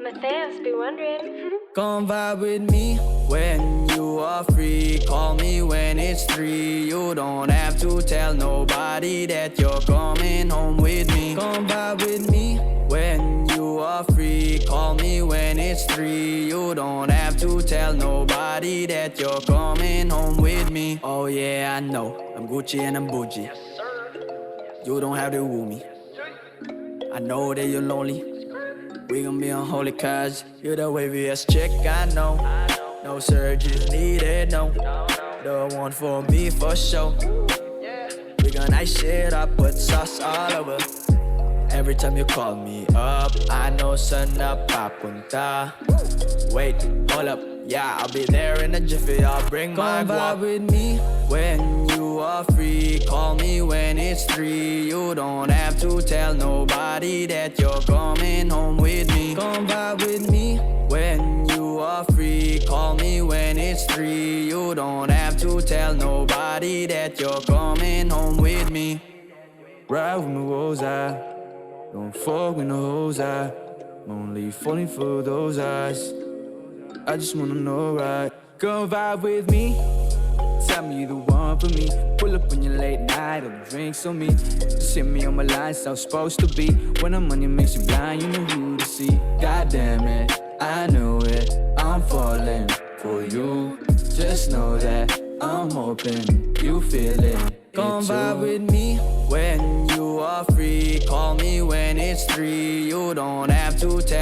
Matthias be wondering. Come vibe with me when you are free. Call me when it's 3. You don't have to tell nobody that you're coming home with me. Come vibe with me when you are free. Call me when it's 3. You don't have to tell nobody that you're coming home with me. Oh yeah, I know I'm Gucci and I'm bougie. You don't have to woo me. I know that you're lonely. We gon' be unholy cause you're the waviest chick I know. No surgery needed, no. The one for me for sure. We gon' ice shit up, put sauce all over. Every time you call me up, I know saan na papunta. Wait, hold up, yeah, I'll be there in a jiffy. I'll bring my guap. Come vibe with me when you are free. Call me when it's 3. You don't have to tell nobody that you're coming home with me. Come vibe with me when you are free. Call me when it's 3. You don't have to tell nobody that you're coming home with me. Ride with my woes, don't fuck with no hoes, I'm only falling for those eyes. I just wanna know, right? Come vibe with me, tell me you the one for me. Pull up on your late night, all the drinks on me. Just hit me on my line, so I'm supposed to be. When the money makes you blind, you know who to see. God damn it, I know it, I'm falling for you. Just know that I'm hoping you feel it. Come vibe with me when you are free. Call me when it's 3. You don't have to tell